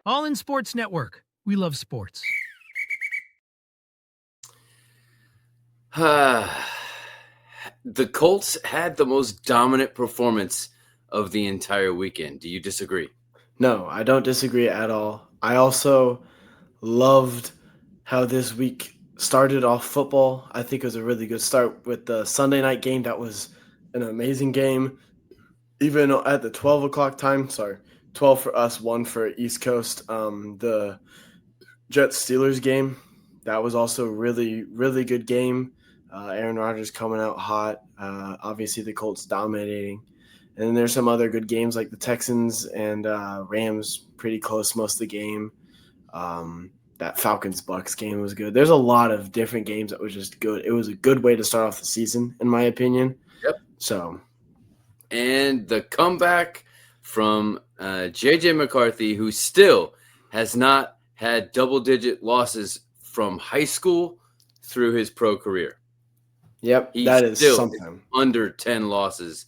All In Sports Network. We love sports. The Colts had the most dominant performance of the entire weekend. Do you disagree? No, I don't disagree at all. I also loved how this week started off football. I think it was a really good start with the Sunday night game. That was an amazing game. Even at the 12 o'clock time, 12 for us, 1 for East Coast. The Jets-Steelers game, that was also a really, really good game. Aaron Rodgers coming out hot. Obviously, the Colts dominating. And then there's some other good games like the Texans and Rams, pretty close most of the game. That Falcons-Bucks game was good. There's a lot of different games that was just good. It was a good way to start off the season, in my opinion. Yep. So, and the comeback from J.J. McCarthy, who still has not had double-digit losses from high school through his pro career. Yep, that is something. Under 10 losses.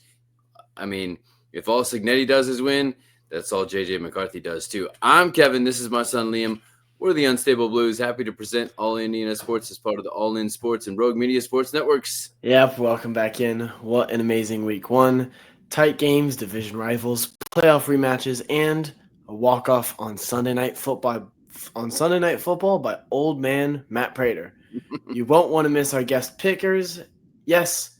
I mean, if all Signetti does is win, that's all J.J. McCarthy does too. I'm Kevin. This is my son Liam. We're the Unstable Blues. Happy to present All Indiana Sports as part of the All In Sports and Rogue Media Sports Networks. Yep, welcome back in. What an amazing week one. Tight games, division rivals, playoff rematches, and a walk-off on Sunday Night Football by old man Matt Prater. You won't want to miss our guest pickers. Yes,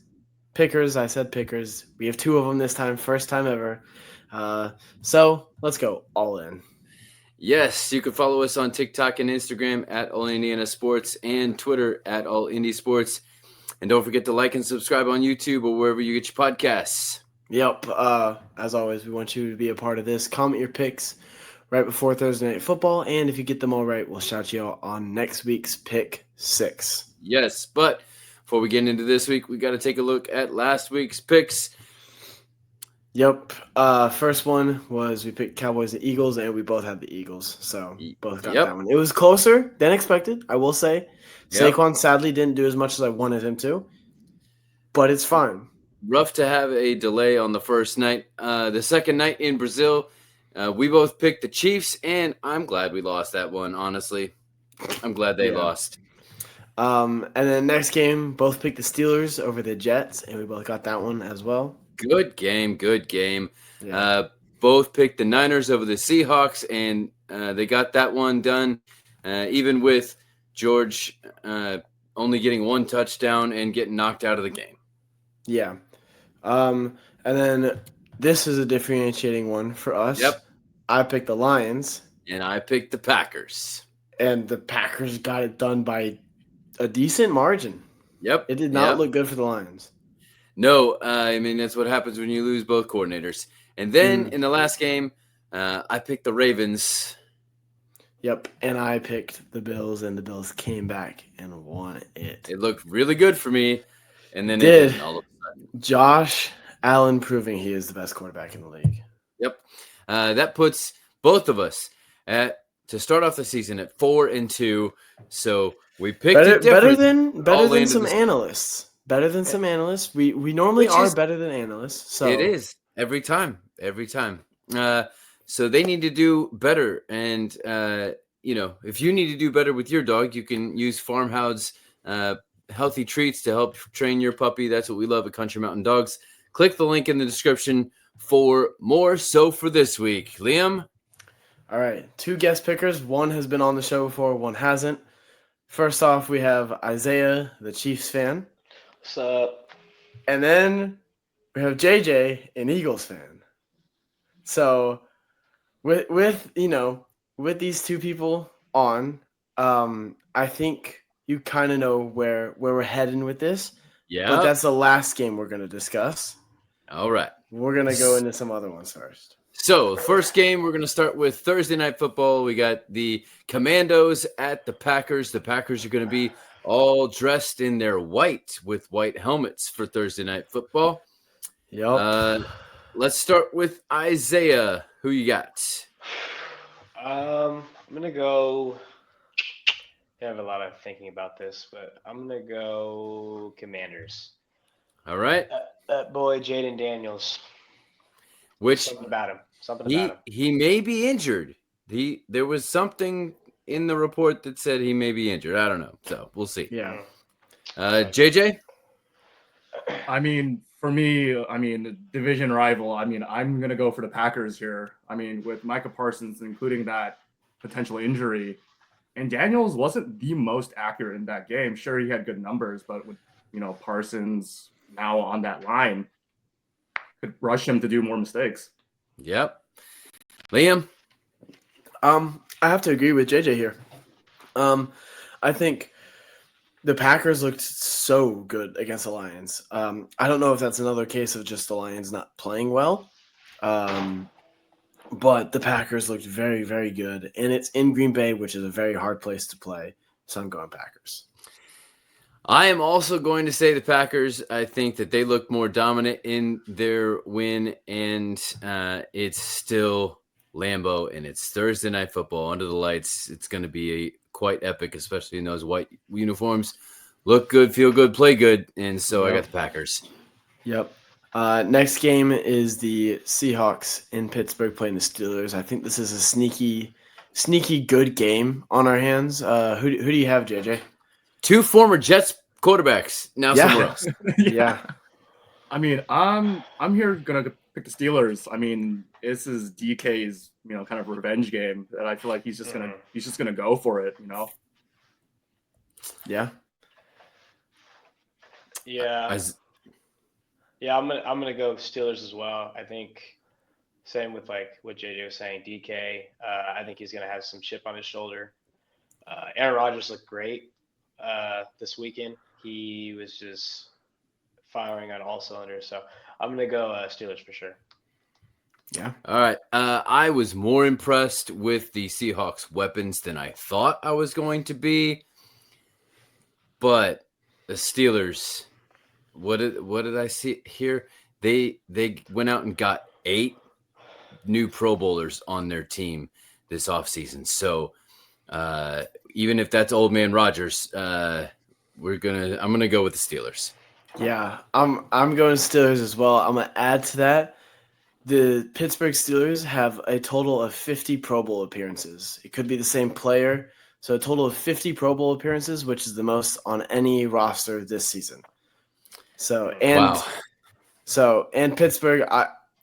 pickers. I said pickers. We have 2 of them this time. First time ever. So let's go all in. Yes, you can follow us on TikTok and Instagram at All Indiana Sports and Twitter at All Indy Sports. And don't forget to like and subscribe on YouTube or wherever you get your podcasts. Yep. As always, we want you to be a part of this. Comment your picks right before Thursday Night Football. And if you get them all right, we'll shout you out on next week's Pick 6. Yes, but before we get into this week, we got to take a look at last week's picks. Yep. First one was we picked Cowboys and Eagles, and we both had the Eagles. So both got that one. It was closer than expected, I will say. Saquon sadly didn't do as much as I wanted him to, but it's fine. Rough to have a delay on the first night. The second night in Brazil, we both picked the Chiefs, and I'm glad we lost that one, honestly. I'm glad they lost. And then next game, both picked the Steelers over the Jets, and we both got that one as well. Good game. Yeah. Both picked the Niners over the Seahawks, and they got that one done, even with George only getting 1 touchdown and getting knocked out of the game. Yeah. And then this is a differentiating one for us. Yep. I picked the Lions. And I picked the Packers. And the Packers got it done by a decent margin. Yep. It did not look good for the Lions. No, I mean, that's what happens when you lose both coordinators. And then in the last game, I picked the Ravens. Yep, and I picked the Bills, and the Bills came back and won it. It looked really good for me, and then it didn't all of a sudden. Josh Allen proving he is the best quarterback in the league. Yep. That puts both of us to start off the season at 4-2. So we picked it better than some analysts. Better than some analysts. We normally are better than analysts. So it is every time. So they need to do better. And if you need to do better with your dog, you can use Farmhouse healthy treats to help train your puppy. That's what we love at Country Mountain Dogs. Click the link in the description for more. So for this week, Liam. All right, 2 guest pickers. One has been on the show before, one hasn't. First off, we have Isaiah, the Chiefs fan. What's up? And then we have JJ, an Eagles fan. So with these 2 people on, I think you kind of know where we're heading with this. Yeah. But that's the last game we're going to discuss. All right. We're going to go into some other ones first. So, first game, we're going to start with Thursday Night Football. We got the Commandos at the Packers. The Packers are going to be all dressed in their white with white helmets for Thursday Night Football. Yep. Let's start with Isaiah. Who you got? I'm going to go – I have a lot of thinking about this, but I'm going to go Commanders. All right. That boy, Jaden Daniels. Which Something about him. He may be injured, There was something in the report that said he may be injured. I don't know. So we'll see. Yeah. JJ? I mean, for me, division rival. I'm gonna go for the Packers here. With Micah Parsons, including that potential injury, and Daniels wasn't the most accurate in that game. Sure, he had good numbers, but with Parsons now on that line, could rush him to do more mistakes. Yep. Liam? I have to agree with JJ here. I think the Packers looked so good against the Lions. I don't know if that's another case of just the Lions not playing well. But the Packers looked very, very good. And it's in Green Bay, which is a very hard place to play. So I'm going Packers. I am also going to say the Packers. I think that they look more dominant in their win, and it's still Lambeau, and it's Thursday Night Football under the lights. It's going to be quite epic, especially in those white uniforms. Look good, feel good, play good, and so I got the Packers. Yep. Next game is the Seahawks in Pittsburgh playing the Steelers. I think this is a sneaky good game on our hands. Who do you have, JJ? 2 former Jets quarterbacks now somewhere else. Yeah. I'm here gonna pick the Steelers. This is DK's kind of revenge game that I feel like he's just gonna go for it. Yeah. Yeah. Yeah, I'm gonna go Steelers as well. I think same with like what JJ was saying. DK, I think he's gonna have some chip on his shoulder. Aaron Rodgers looked great this weekend. He was just firing on all cylinders. So I'm gonna go Steelers for sure. Yeah. All right. I was more impressed with the Seahawks' weapons than I thought I was going to be. But the Steelers, what did I see here? They went out and got 8 new Pro Bowlers on their team this offseason. So even if that's old man Rodgers, I'm gonna go with the Steelers. Yeah. I'm going Steelers as well. I'm gonna add to that. The Pittsburgh Steelers have a total of 50 Pro Bowl appearances. It could be the same player. So a total of 50 Pro Bowl appearances, which is the most on any roster this season. So and Pittsburgh,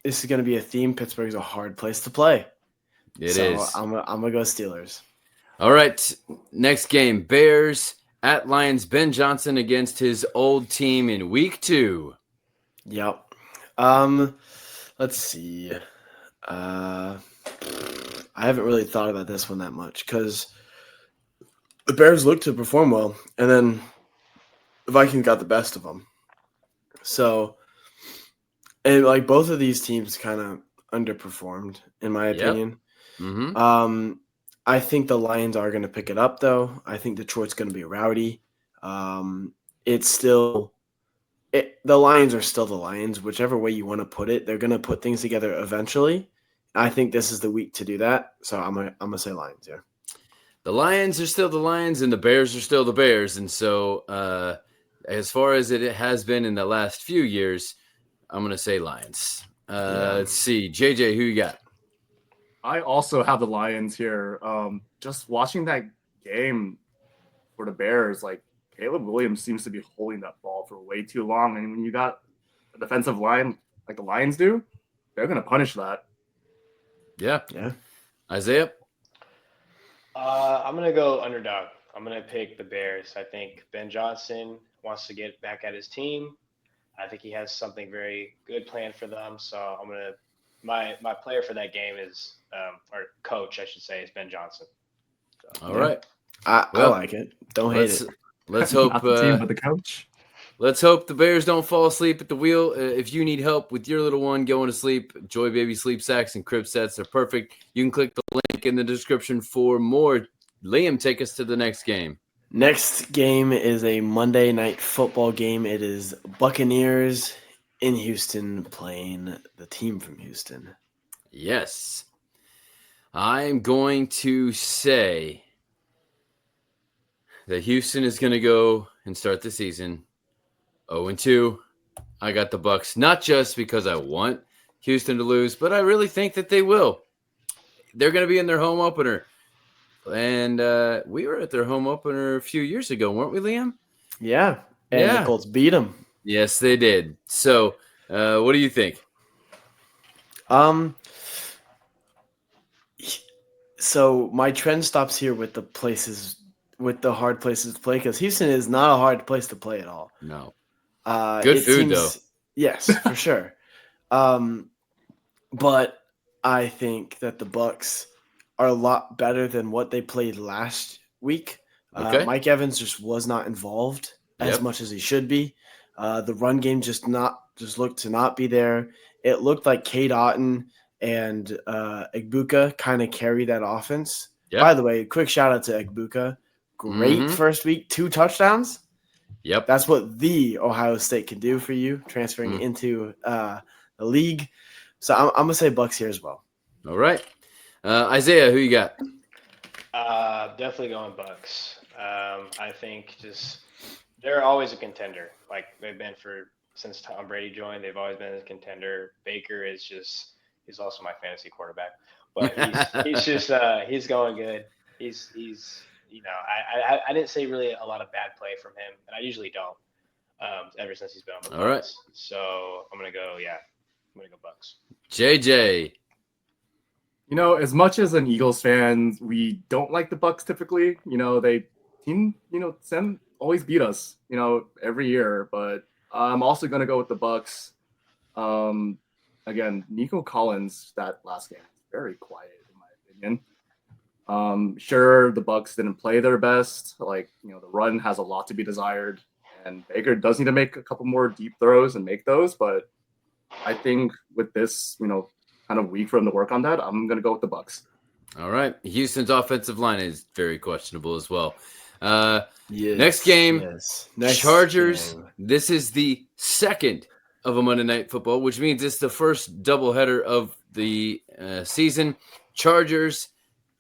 this is going to be a theme. Pittsburgh is a hard place to play. It is. I'm gonna go Steelers. All right, next game: Bears at Lions. Ben Johnson against his old team in Week 2. Yep. Let's see. I haven't really thought about this one that much because the Bears looked to perform well, and then the Vikings got the best of them. So, and like both of these teams kind of underperformed, in my opinion. Mm-hmm. I think the Lions are going to pick it up, though. I think Detroit's going to be rowdy. The Lions are still the Lions. Whichever way you want to put it, they're going to put things together eventually. I think this is the week to do that. So I'm gonna say Lions. Yeah. The Lions are still the Lions, and the Bears are still the Bears. And so, as far as it has been in the last few years, I'm gonna say Lions. Let's see, JJ, who you got? I also have the Lions here. Just watching that game for the Bears, like Caleb Williams seems to be holding that ball for way too long. And when you got a defensive line like the Lions do, they're going to punish that. Yeah. Isaiah? I'm going to go underdog. I'm going to pick the Bears. I think Ben Johnson wants to get back at his team. I think he has something very good planned for them. So I'm going to my player for that game is or coach, I should say, is Ben Johnson. So, All right. I like it. Don't hate it. Let's hope Not the team, but the coach. Let's hope the Bears don't fall asleep at the wheel. If you need help with your little one going to sleep, Joi Baby sleep sacks and crib sets are perfect. You can click the link in the description for more. Liam, take us to the next game. Next game is a Monday Night Football game. It is Buccaneers in Houston playing the team from Houston. Yes. I'm going to say that Houston is going to go and start the season 0-2. I got the Bucs, not just because I want Houston to lose, but I really think that they will. they're going to be in their home opener. And we were at their home opener a few years ago, weren't we, Liam? Yeah. And the Colts beat them. Yes, they did. So what do you think? So my trend stops here with the hard places to play, because Houston is not a hard place to play at all. No. Good It food, seems, though. yes, for sure. But I think that the Bucks are a lot better than what they played last week. Okay. Mike Evans just was not involved as much as he should be. The run game just looked to not be there. It looked like Cade Otton and Egbuka kind of carry that offense. Yep. By the way, quick shout out to Egbuka. Great first week, 2 touchdowns. Yep. That's what the Ohio State can do for you, transferring into the league. So I'm going to say Bucks here as well. All right. Isaiah, who you got? Definitely going Bucks. I think just they're always a contender. Like they've been since Tom Brady joined. They've always been a contender. Baker he's also my fantasy quarterback, but he's going good. He's I didn't say really a lot of bad play from him, and I usually don't. Ever since he's been on the Bucks. All right. So I'm gonna go Bucks. JJ. As much as an Eagles fan, we don't like the Bucks typically. They always beat us, every year. But I'm also going to go with the Bucks. Again, Nico Collins, that last game, very quiet in my opinion. Sure, the Bucks didn't play their best. The run has a lot to be desired, and Baker does need to make a couple more deep throws and make those. But I think with this, kind of weak for him to work on that, I'm going to go with the Bucks. All right. Houston's offensive line is very questionable as well. Yes, next game, yes. Chargers. Game. This is the second of a Monday Night Football, which means it's the first doubleheader of the season. Chargers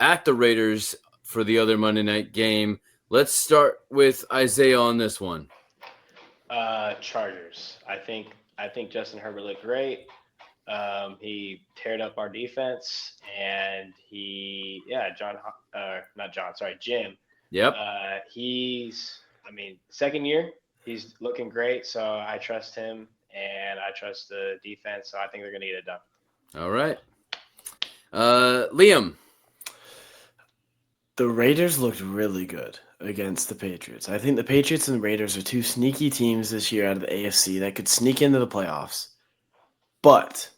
at the Raiders for the other Monday night game. Let's start with Isaiah on this one. Chargers. I think Justin Herbert looked great. He teared up our defense, and Jim. Yep. Second year, he's looking great, so I trust him, and I trust the defense, so I think they're going to get it done. All right. Liam. The Raiders looked really good against the Patriots. I think the Patriots and the Raiders are 2 sneaky teams this year out of the AFC that could sneak into the playoffs. But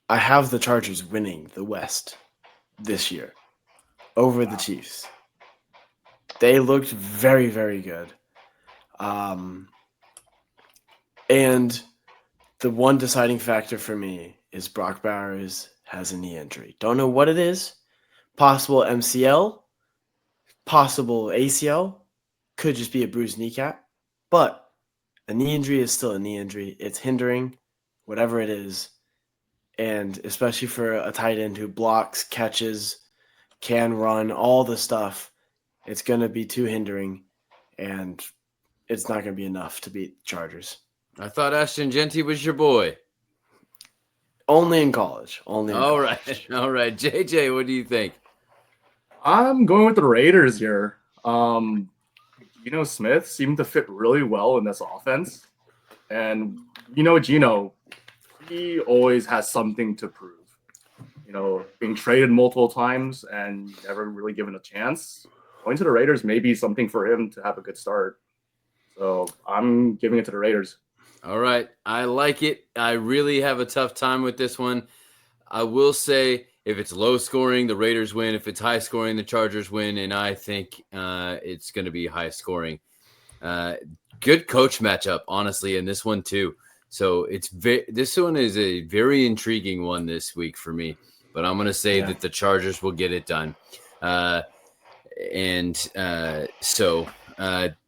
I have the Chargers winning the West this year over the Chiefs. They looked very, very good. And the one deciding factor for me is Brock Bowers has a knee injury. Don't know what it is. Possible MCL, possible ACL, could just be a bruised kneecap. But a knee injury is still a knee injury. It's hindering, whatever it is. And especially for a tight end who blocks, catches, can run, all the stuff, it's going to be too hindering, and it's not going to be enough to beat Chargers. I thought Ashton Genty was your boy. Only in college. All right. JJ, what do you think? I'm going with the Raiders here. Geno Smith seemed to fit really well in this offense. And Geno, he always has something to prove. Being traded multiple times and never really given a chance. Going to the Raiders may be something for him to have a good start. So I'm giving it to the Raiders. All right. I like it. I really have a tough time with this one. I will say if it's low scoring, the Raiders win. If it's high scoring, the Chargers win. And I think it's going to be high scoring. Good coach matchup, honestly, in this one too. So this one is a very intriguing one this week for me. But I'm going to say that the Chargers will get it done. So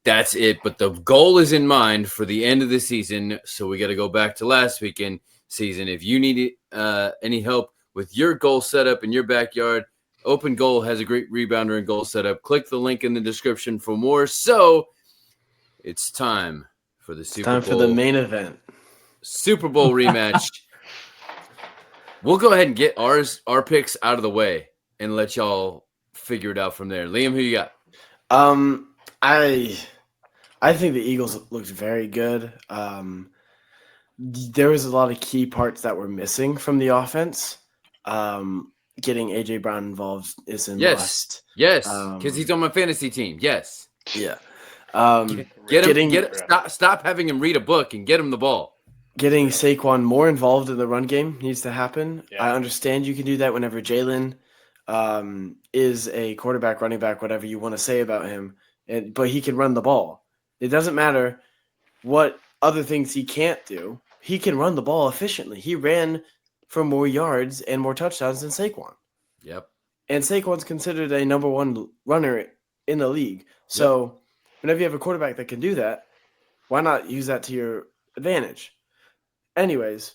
that's it. But the goal is in mind for the end of the season. So we got to go back to last weekend season. If you need any help with your goal setup in your backyard, Open Goal has a great rebounder and goal setup. Click the link in the description for more. So it's time for the Super Bowl. Time for the main event. Super Bowl rematch. We'll go ahead and get our picks out of the way and let y'all figure it out from there. Liam, who you got? I think the Eagles looked very good. There was a lot of key parts that were missing from the offense. Getting AJ Brown involved is a must. Yes, because he's on my fantasy team. Yes. Yeah. Get him. Getting Stop having him read a book and get him the ball. Getting Saquon more involved in the run game needs to happen. Yeah. I understand you can do that whenever Jalen is a quarterback, running back, whatever you want to say about him, but he can run the ball. It doesn't matter what other things he can't do. He can run the ball efficiently. He ran for more yards and more touchdowns than Saquon. Yep. And Saquon's considered a number one runner in the league. So whenever you have a quarterback that can do that, why not use that to your advantage? Anyways,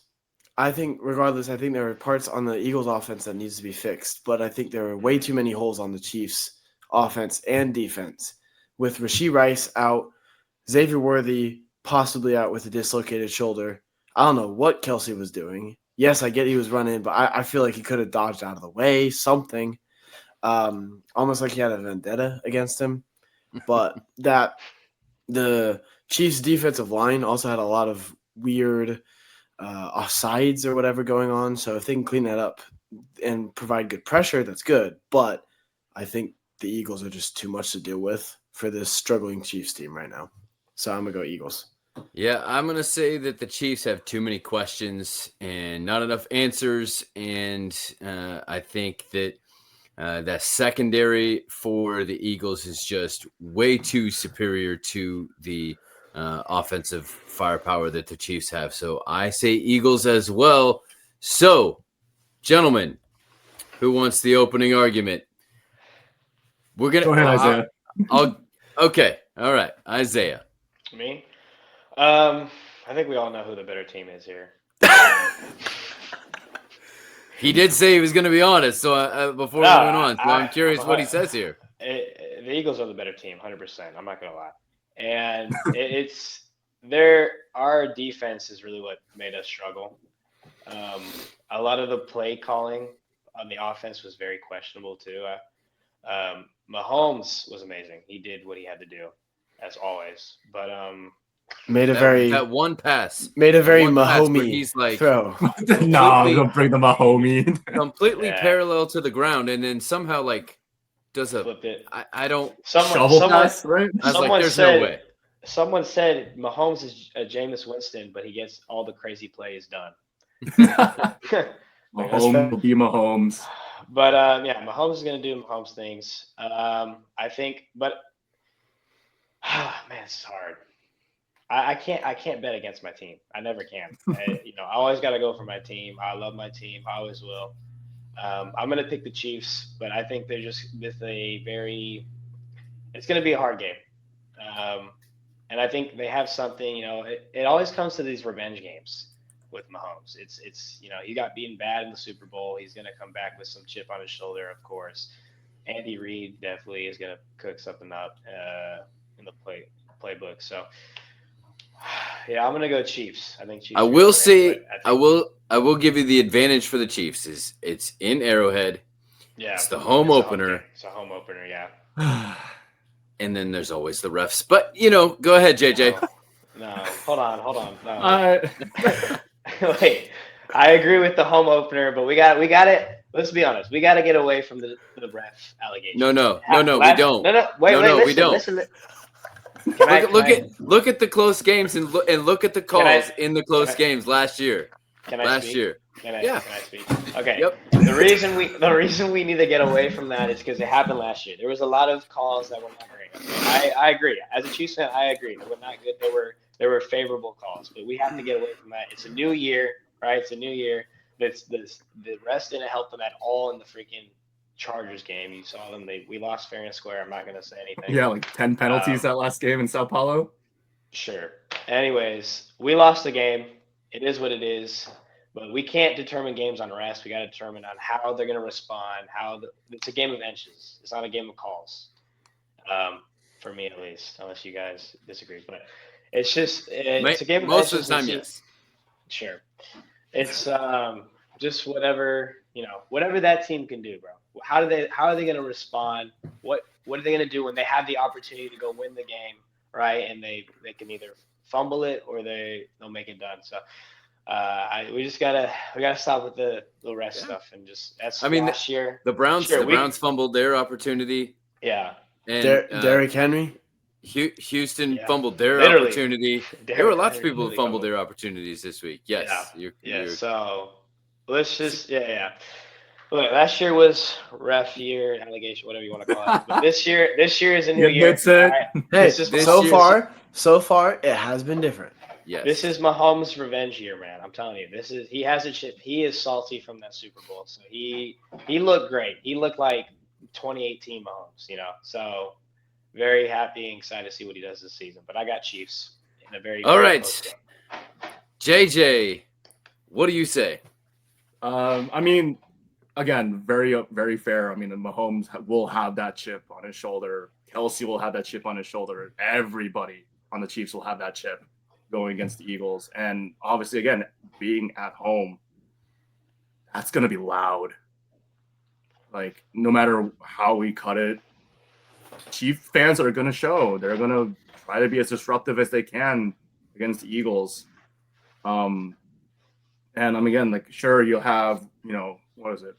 I think there are parts on the Eagles offense that needs to be fixed, but I think there are way too many holes on the Chiefs offense and defense. With Rashee Rice out, Xavier Worthy possibly out with a dislocated shoulder. I don't know what Kelsey was doing. Yes, I get he was running, but I feel like he could have dodged out of the way, something. Almost like he had a vendetta against him. But the Chiefs' defensive line also had a lot of weird offsides or whatever going on. So if they can clean that up and provide good pressure, that's good. But I think the Eagles are just too much to deal with for this struggling Chiefs team right now. So I'm going to go Eagles. Yeah, I'm going to say that the Chiefs have too many questions and not enough answers. And I think that that secondary for the Eagles is just way too superior to the offensive firepower that the Chiefs have. So I say Eagles as well. So, gentlemen, who wants the opening argument? We're gonna Go ahead, Isaiah. Okay. All right, Isaiah. Me? I think we all know who the better team is here. He did say he was going to be honest. So before we went on, so I'm curious what he says here. The Eagles are the better team, 100%. I'm not gonna lie, and our defense is really what made us struggle. A lot of the play calling on the offense was very questionable too. Mahomes was amazing. He did what he had to do, as always. But that one pass made a very Mahomey he's like throw. Nah, we don't bring the Mahomey. completely parallel to the ground, and then somehow like does a flipped it. I don't Shovel pass, right? I was like, there's no way. Someone said Mahomes is Jameis Winston, but he gets all the crazy plays done. Mahomes will be Mahomes. But Mahomes is going to do Mahomes things. I think, but man, it's hard. I can't bet against my team. I never can. I always got to go for my team. I love my team. I always will. I'm going to pick the Chiefs, but I think they're just with it's going to be a hard game. And I think they have something, it always comes to these revenge games with Mahomes. It's he got beaten bad in the Super Bowl. He's going to come back with some chip on his shoulder, of course. Andy Reid definitely is going to cook something up in the playbook. So, yeah, I'm going to go Chiefs. I think Chiefs. I will say, I will give you the advantage for the Chiefs. It's in Arrowhead. Yeah, it's the home opener. It's a home opener, yeah. And then there's always the refs. But go ahead, JJ. No, hold on. No. Wait, I agree with the home opener, but we got it. Let's be honest. We got to get away from the ref allegations. No, we don't. No, wait, we don't. Listen. Look at the close games and look at the calls in the close games last year. Can I speak? Can I speak? Okay. Yep. The reason we need to get away from that is because it happened last year. There was a lot of calls that were not great. I agree. As a Chiefs fan, I agree. They were not good. There were favorable calls, but we have to get away from that. It's a new year, right? It's a new year. The refs didn't help them at all in the freaking Chargers game. You saw them. We lost fair and square. I'm not going to say anything. Yeah, like 10 penalties that last game in Sao Paulo. Sure. Anyways, we lost the game. It is what it is. But we can't determine games on refs. We got to determine on how they're going to respond. It's a game of inches. It's not a game of calls. For me at least, unless you guys disagree. But it's a game of most inches. Most of the time, yes. Sure. It's just whatever that team can do, bro. How are they going to respond? What are they going to do when they have the opportunity to go win the game, right? And they can either fumble it or they'll make it done. So we gotta stop with the rest stuff and just last year. The Browns fumbled their opportunity. Yeah. And Derrick Henry. Houston fumbled their Literally. opportunity. There were lots of people who fumbled their opportunities this week. Yes. Yeah. So let's just Look, last year was rough year, allegation, whatever you want to call it. But this year is a new year. Hey, so far it has been different. Yes. This is Mahomes' revenge year, man. I'm telling you, he has a chip. He is salty from that Super Bowl. So he looked great. He looked like 2018 Mahomes, So very happy and excited to see what he does this season. But I got Chiefs in a very all right. close game. JJ, what do you say? I mean, again, very, very fair. I mean, Mahomes will have that chip on his shoulder. Kelsey will have that chip on his shoulder. Everybody on the Chiefs will have that chip going against the Eagles. And obviously, again, being at home, that's going to be loud. Like, no matter how we cut it, Chief fans are going to show. They're going to try to be as disruptive as they can against the Eagles. And I'm again, like, sure, you'll have, what is it?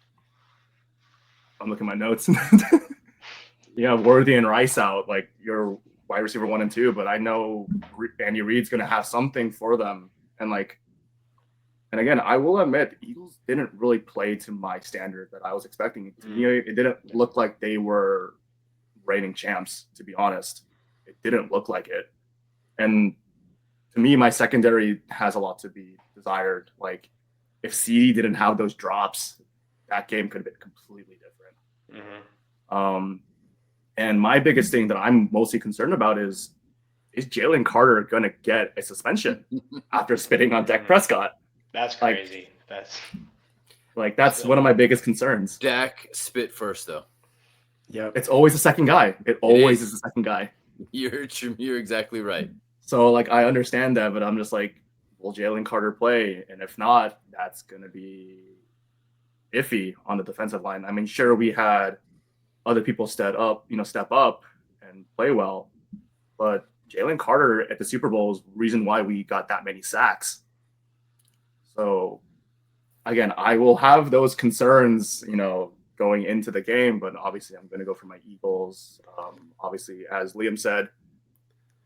I'm looking at my notes. You have Worthy and Rice out, like your wide receiver 1 and 2, but I know Andy Reid's going to have something for them. And again, I will admit, the Eagles didn't really play to my standard that I was expecting. To me, it didn't look like they were reigning champs, to be honest. It didn't look like it. And to me, my secondary has a lot to be desired. Like, if CD didn't have those drops, that game could have been completely different. Mm-hmm. And my biggest thing that I'm mostly concerned about is Jalen Carter going to get a suspension after spitting on Dak Prescott? That's crazy. That's one of my biggest concerns. Dak spit first, though. Yeah, it's always the second guy. It always is the second guy. You're exactly right. So I understand that, but I'm just like, will Jalen Carter play? And if not, that's going to be iffy on the defensive line. I mean, sure, we had other people step up and play well, but Jalen Carter at the Super Bowl is the reason why we got that many sacks. So again, I will have those concerns, going into the game, but obviously I'm going to go for my Eagles. Obviously, as Liam said,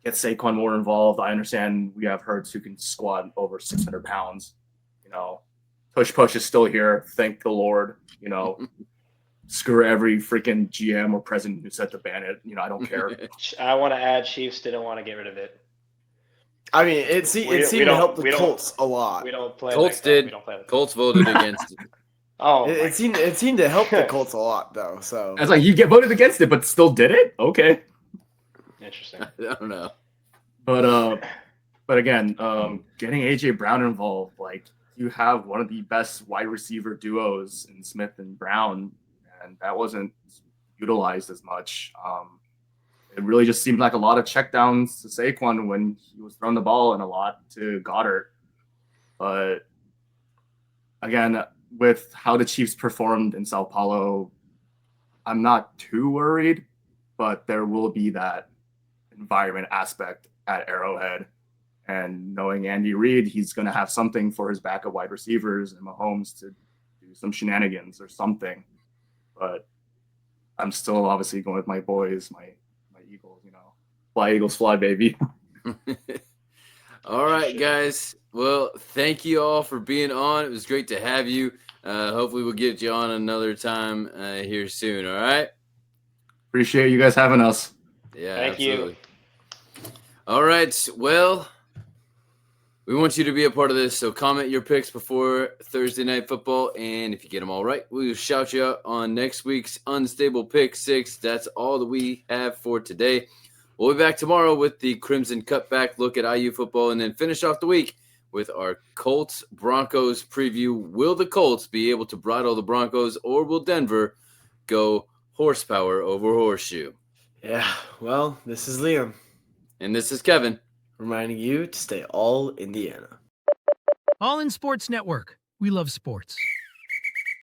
get Saquon more involved. I understand we have Hurts who can squat over 600 pounds. Tush Push is still here. Thank the Lord. Screw every freaking GM or president who said to ban it. I don't care. I want to add, Chiefs didn't want to get rid of it. I mean, it seemed to help the Colts a lot. We don't play. Colts like did. We don't play like Colts voted against it. Oh, it seemed to help the Colts a lot, though. So I was like, you get voted against it, but still did it? Okay. Interesting. I don't know. But again, getting AJ Brown involved, you have one of the best wide receiver duos in Smith and Brown, and that wasn't utilized as much. It really just seemed like a lot of checkdowns to Saquon when he was throwing the ball and a lot to Goddard. But again, with how the Chiefs performed in Sao Paulo, I'm not too worried, but there will be that environment aspect at Arrowhead. And knowing Andy Reid, he's going to have something for his backup wide receivers and Mahomes to do some shenanigans or something. But I'm still obviously going with my boys, my Eagles, Fly, Eagles, fly, baby. All right, guys. Well, thank you all for being on. It was great to have you. Hopefully we'll get you on another time here soon, all right? Appreciate you guys having us. Yeah, Thank absolutely. you. All right, well, we want you to be a part of this, so comment your picks before Thursday Night Football, and if you get them all right, we'll shout you out on next week's Unstable Pick 6. That's all that we have for today. We'll be back tomorrow with the Crimson Cutback look at IU football, and then finish off the week with our Colts-Broncos preview. Will the Colts be able to bridle the Broncos, or will Denver go horsepower over horseshoe? yeah, well, this is Liam. And this is Kevin. Reminding you to stay all Indiana. All in Sports Network. We love sports.